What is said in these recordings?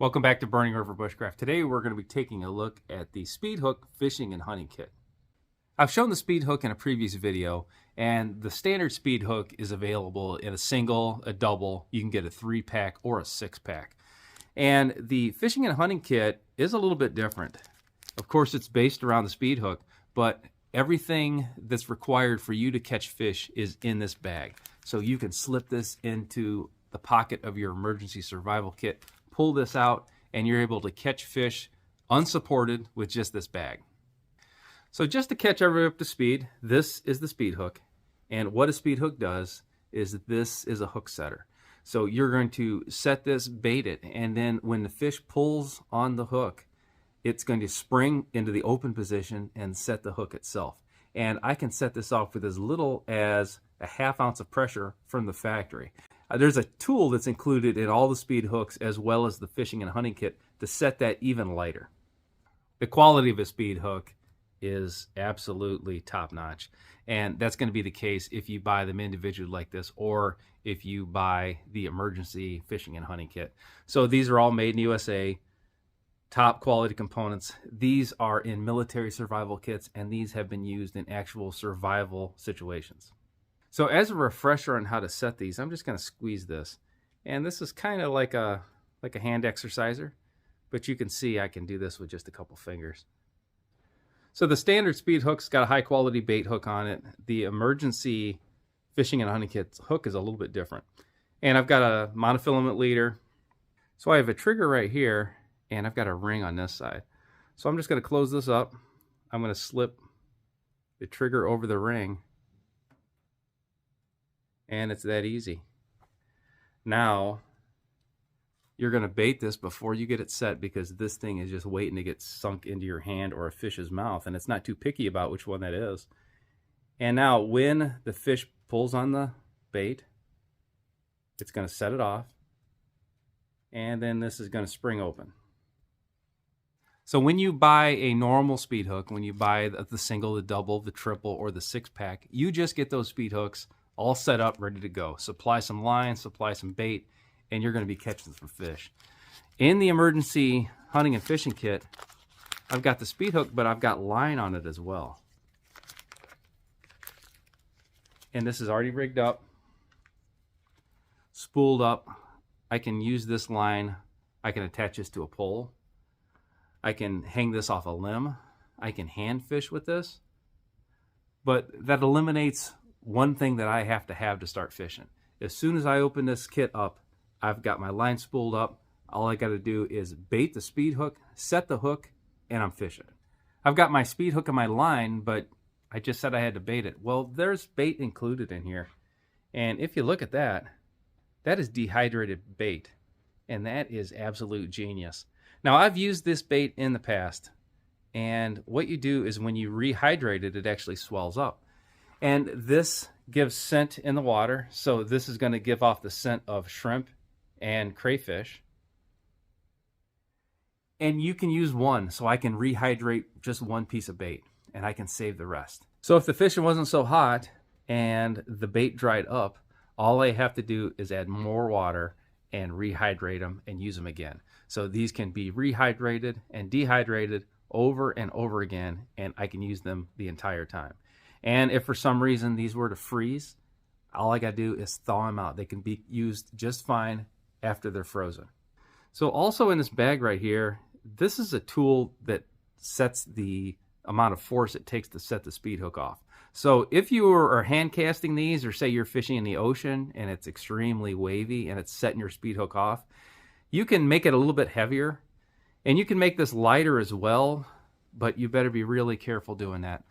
Welcome back to Burning River Bushcraft. Today we're going to be taking a look at the Speedhook fishing and hunting kit. I've shown the Speedhook in a previous video, and the standard Speedhook is available in a single, a double. You can get a 3-pack or a 6-pack. And the fishing and hunting kit is a little bit different. Of course, it's based around the Speedhook, but everything that's required for you to catch fish is in this bag. So you can slip this into the pocket of your emergency survival kit, pull this out, and you're able to catch fish unsupported with just this bag. So just to catch everybody up to speed, this is the Speedhook, and what a Speedhook does is this is a hook setter. So you're going to set this, bait it, and then when the fish pulls on the hook, it's going to spring into the open position and set the hook itself. And I can set this off with as little as a ½ ounce of pressure from the factory. There's a tool that's included in all the Speedhooks as well as the fishing and hunting kit to set that even lighter. The quality of a Speedhook is absolutely top-notch, and that's going to be the case if you buy them individually like this or if you buy the emergency fishing and hunting kit. So these are all made in USA, top quality components. These are in military survival kits, and these have been used in actual survival situations. So as a refresher on how to set these, I'm just going to squeeze this. And this is kind of like a hand exerciser, but you can see I can do this with just a couple fingers. So the standard Speedhook's got a high quality bait hook on it. The emergency fishing and hunting kit hook is a little bit different. And I've got a monofilament leader. So I have a trigger right here, and I've got a ring on this side. So I'm just going to close this up. I'm going to slip the trigger over the ring. And it's that easy. Now, you're going to bait this before you get it set because this thing is just waiting to get sunk into your hand or a fish's mouth, and it's not too picky about which one that is. And now, when the fish pulls on the bait, it's going to set it off, and then this is going to spring open. So when you buy a normal Speedhook, when you buy the single, the double, the triple, or the 6-pack, you just get those Speedhooks all set up, ready to go. Supply some line, supply some bait, and you're going to be catching some fish. In the emergency hunting and fishing kit, I've got the Speedhook, but I've got line on it as well. And this is already rigged up, spooled up. I can use this line. I can attach this to a pole. I can hang this off a limb. I can hand fish with this. But that eliminates one thing that I have to start fishing. As soon as I open this kit up, I've got my line spooled up. All I got to do is bait the Speedhook, set the hook, and I'm fishing. I've got my Speedhook and my line, but I just said I had to bait it. Well, there's bait included in here. And if you look at that, that is dehydrated bait. And that is absolute genius. Now, I've used this bait in the past. And what you do is when you rehydrate it, it actually swells up. And this gives scent in the water. So this is going to give off the scent of shrimp and crayfish. And you can use one, so I can rehydrate just one piece of bait and I can save the rest. So if the fishing wasn't so hot and the bait dried up, all I have to do is add more water and rehydrate them and use them again. So these can be rehydrated and dehydrated over and over again, and I can use them the entire time. And if for some reason these were to freeze, all I got to do is thaw them out. They can be used just fine after they're frozen. So also in this bag right here, this is a tool that sets the amount of force it takes to set the Speedhook off. So if you are hand casting these, or say you're fishing in the ocean and it's extremely wavy and it's setting your Speedhook off, you can make it a little bit heavier, and you can make this lighter as well, but you better be really careful doing that.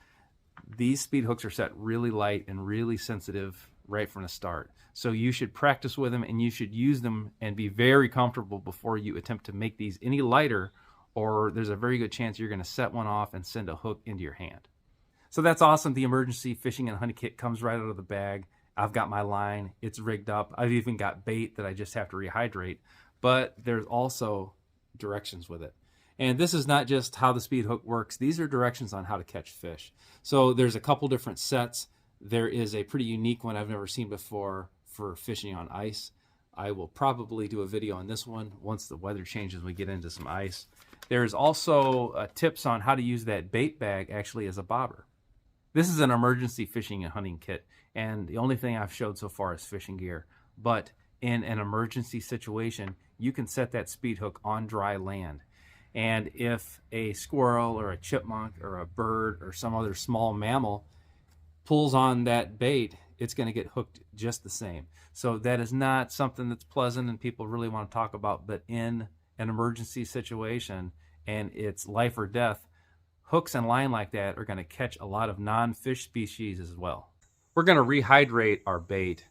These Speedhooks are set really light and really sensitive right from the start. So you should practice with them, and you should use them and be very comfortable before you attempt to make these any lighter, or there's a very good chance you're going to set one off and send a hook into your hand. So that's awesome. The emergency fishing and hunting kit comes right out of the bag. I've got my line. It's rigged up. I've even got bait that I just have to rehydrate. But there's also directions with it. And this is not just how the Speedhook works. These are directions on how to catch fish. So there's a couple different sets. There is a pretty unique one I've never seen before for fishing on ice. I will probably do a video on this one once the weather changes and we get into some ice. There's also tips on how to use that bait bag actually as a bobber. This is an emergency fishing and hunting kit, and the only thing I've showed so far is fishing gear. But in an emergency situation, you can set that speed hook on dry land. And if a squirrel or a chipmunk or a bird or some other small mammal pulls on that bait, it's going to get hooked just the same. So that is not something that's pleasant and people really want to talk about, but in an emergency situation and it's life or death, hooks and line like that are going to catch a lot of non-fish species as well. We're going to rehydrate our bait,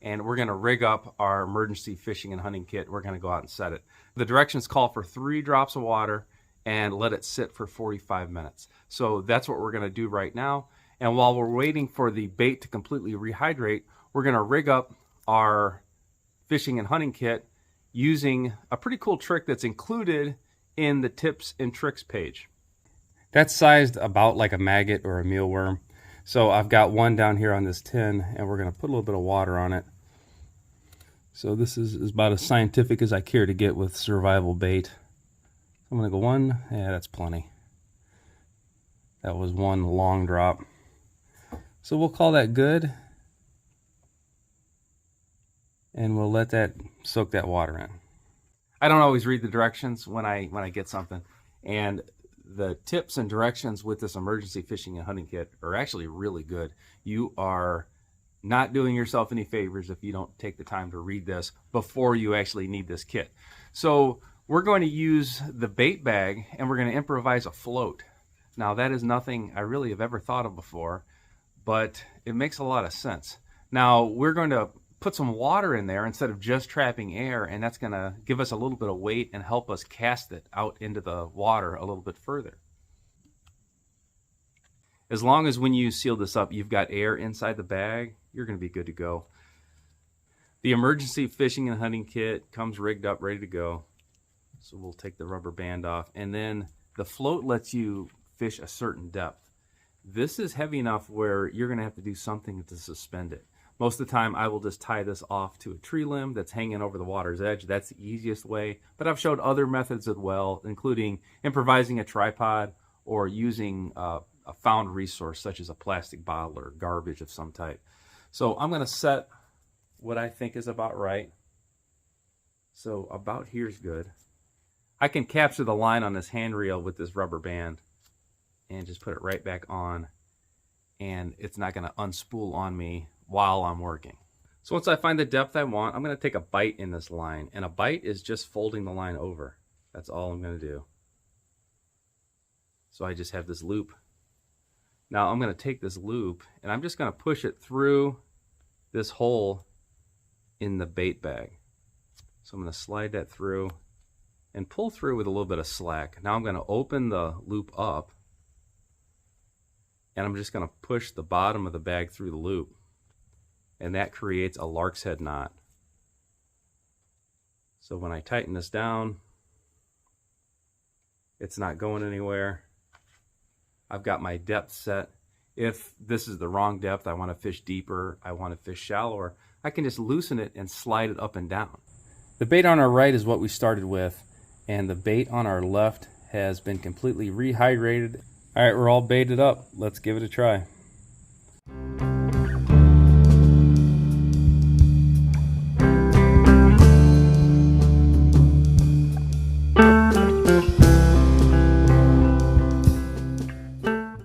and we're going to rig up our emergency fishing and hunting kit. We're going to go out and set it. The directions call for 3 drops of water and let it sit for 45 minutes. So that's what we're going to do right now. And while we're waiting for the bait to completely rehydrate, we're going to rig up our fishing and hunting kit using a pretty cool trick that's included in the tips and tricks page. That's sized about like a maggot or a mealworm. So I've got one down here on this tin, and we're going to put a little bit of water on it. So this is about as scientific as I care to get with survival bait. I'm going to go 1. Yeah, that's plenty. That was 1 long drop. So we'll call that good. And we'll let that soak that water in. I don't always read the directions when I get something. And the tips and directions with this emergency fishing and hunting kit are actually really good. You are not doing yourself any favors if you don't take the time to read this before you actually need this kit. So we're going to use the bait bag, and we're going to improvise a float. Now that is nothing I really have ever thought of before, but it makes a lot of sense. Now we're going to put some water in there instead of just trapping air, and that's going to give us a little bit of weight and help us cast it out into the water a little bit further. As long as when you seal this up, you've got air inside the bag, you're going to be good to go. The emergency fishing and hunting kit comes rigged up, ready to go. So we'll take the rubber band off, and then the float lets you fish a certain depth. This is heavy enough where you're going to have to do something to suspend it. Most of the time, I will just tie this off to a tree limb that's hanging over the water's edge. That's the easiest way, but I've showed other methods as well, including improvising a tripod or using a found resource such as a plastic bottle or garbage of some type. So I'm going to set what I think is about right. So about here's good. I can capture the line on this handrail with this rubber band and just put it right back on, and it's not going to unspool on me while I'm working. So once I find the depth I want, I'm going to take a bite in this line, and a bite is just folding the line over. That's all I'm going to do. So I just have this loop. Now I'm going to take this loop, and I'm just going to push it through this hole in the bait bag. So I'm going to slide that through and pull through with a little bit of slack. Now I'm going to open the loop up, and I'm just going to push the bottom of the bag through the loop. And that creates a lark's head knot. So when I tighten this down, it's not going anywhere. I've got my depth set. If this is the wrong depth, I want to fish deeper, I want to fish shallower, I can just loosen it and slide it up and down. The bait on our right is what we started with, and the bait on our left has been completely rehydrated. All right, we're all baited up. Let's give it a try.